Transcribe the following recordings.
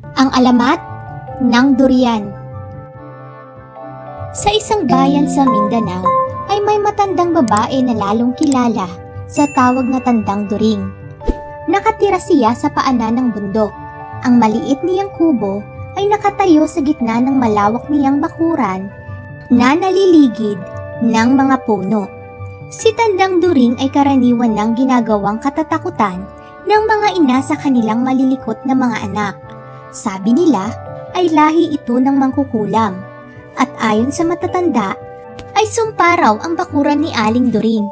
Ang alamat ng durian. Sa isang bayan sa Mindanao ay may matandang babae na lalong kilala sa tawag na Tandang During. Nakatira siya sa paanan ng bundok. Ang maliit niyang kubo ay nakatayo sa gitna ng malawak niyang bakuran na naliligid ng mga puno. Si Tandang During ay karaniwan ng ginagawang katatakutan ng mga ina sa kanilang malilikot na mga anak. Sabi nila ay lahi ito ng mangkukulam. At ayon sa matatanda, ay sumpa raw ang bakuran ni Aling During.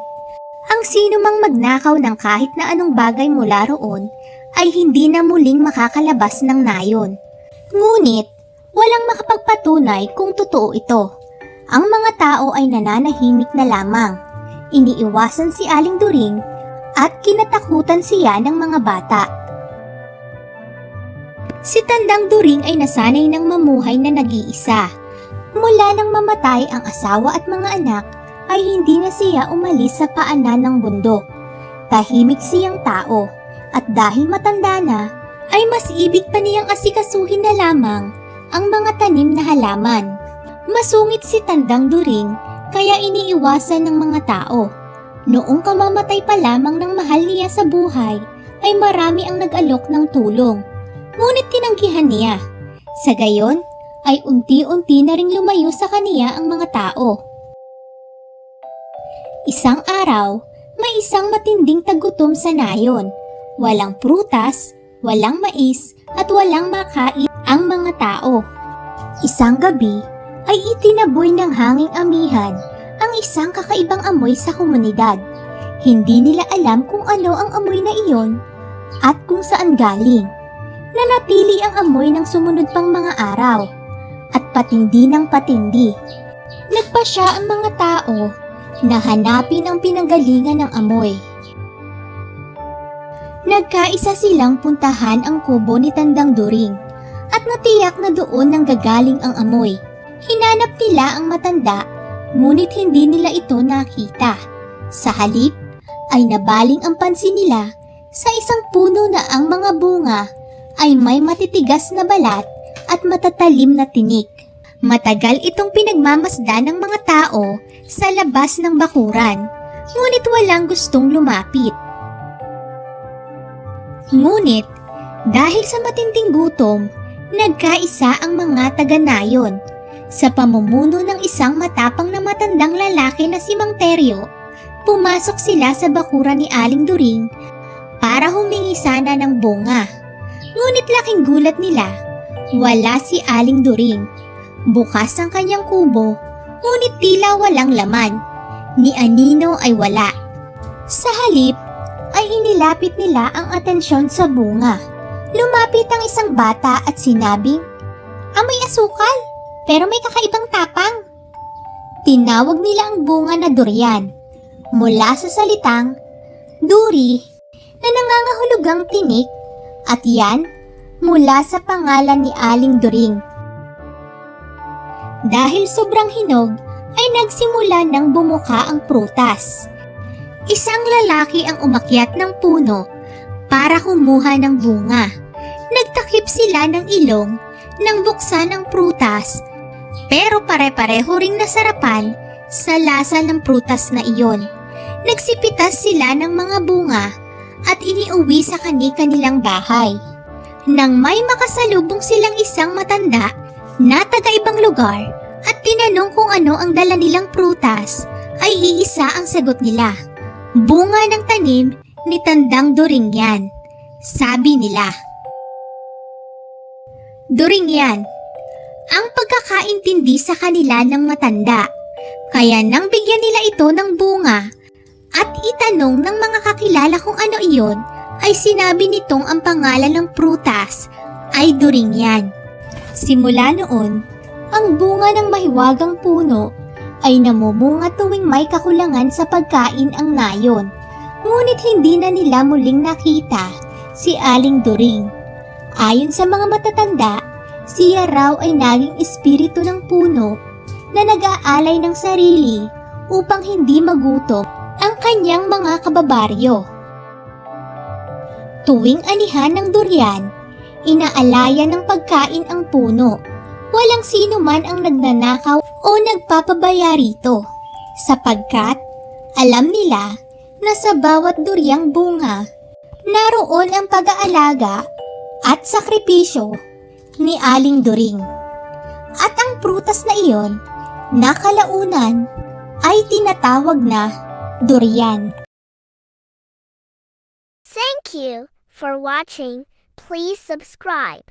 Ang sino mang magnakaw ng kahit na anong bagay mula roon ay hindi na muling makakalabas ng nayon. Ngunit, walang makapagpatunay kung totoo ito. Ang mga tao ay nananahimik na lamang. Iniiwasan si Aling During at kinatakutan siya ng mga bata. Si Tandang During ay nasanay ng mamuhay na nag-iisa. Mula nang mamatay ang asawa at mga anak, ay hindi na siya umalis sa paanan ng bundok. Tahimik siyang tao, at dahil matanda na, ay mas ibig pa niyang asikasuhin na lamang ang mga tanim na halaman. Masungit si Tandang During, kaya iniiwasan ng mga tao. Noong kamamatay pa lamang ng mahal niya sa buhay, ay marami ang nag-alok ng tulong. Ngunit tinanggihan niya. Sa gayon, ay unti-unti na ring lumayo sa kaniya ang mga tao. Isang araw, may isang matinding tagutom sa nayon. Walang prutas, walang mais, at walang makain ang mga tao. Isang gabi, ay itinaboy ng hanging amihan ang isang kakaibang amoy sa komunidad. Hindi nila alam kung ano ang amoy na iyon at kung saan galing. Nanatili ang amoy ng sumunod pang mga araw at patindi ng patindi. Nagpasya ang mga tao na hanapin ang pinanggalingan ng amoy. Nagkaisa silang puntahan ang kubo ni Tandang During at natiyak na doon nang gagaling ang amoy. Hinanap nila ang matanda, ngunit hindi nila ito nakita. Sa halip ay nabaling ang pansin nila sa isang puno na ang mga bunga ay may matitigas na balat at matatalim na tinik. Matagal itong pinagmamasdan ng mga tao sa labas ng bakuran, ngunit walang gustong lumapit. Ngunit, dahil sa matinding gutom, nagkaisa ang mga taga-nayon. Sa pamumuno ng isang matapang na matandang lalaki na si Mang Teryo, pumasok sila sa bakuran ni Aling During para humingi sana ng bunga. Ngunit laking gulat nila, wala si Aling During. Bukas ang kanyang kubo, ngunit tila walang laman. Ni anino ay wala. Sa halip, ay inilapit nila ang atensyon sa bunga. Lumapit ang isang bata at sinabing, "Amoy asukal, pero may kakaibang tapang." Tinawag nila ang bunga na durian. Mula sa salitang duri na nangangahulugang tinik, at yan mula sa pangalan ni Aling During. Dahil sobrang hinog ay nagsimula ng bumuka ang prutas. Isang lalaki ang umakyat ng puno para kumuha ng bunga. Nagtakip sila ng ilong nang buksan ang prutas, pero pare-pareho ring nasarapan sa lasa ng prutas na iyon. Nagsipitas sila ng mga bunga at iniuwi sa kani-kanilang bahay. Nang may makasalubong silang isang matanda na taga-ibang lugar at tinanong kung ano ang dala nilang prutas, ay iisa ang sagot nila. Bunga ng tanim ni Tandang During yan, sabi nila. During yan, ang pagkakaintindi sa kanila ng matanda, kaya nang bigyan nila ito ng bunga at itanong ng mga kakilala kung ano iyon, ay sinabi nitong ang pangalan ng prutas ay During yan. Simula noon, ang bunga ng mahiwagang puno ay namumunga tuwing may kakulangan sa pagkain ang nayon. Ngunit hindi na nila muling nakita si Aling During. Ayon sa mga matatanda, siya raw ay naging espiritu ng puno na nag-aalay ng sarili upang hindi magutom ang kanyang mga kababaryo. Tuwing anihan ng durian, Inaalaya ng pagkain ang puno. Walang sino man ang nagnanakaw o nagpapabaya rito, sapagkat alam nila na sa bawat duryang bunga, naroon ang pag-aalaga at sakripisyo ni Aling During. At ang prutas na iyon, na kalaunan, ay tinatawag na durian. Thank you for watching. Please subscribe.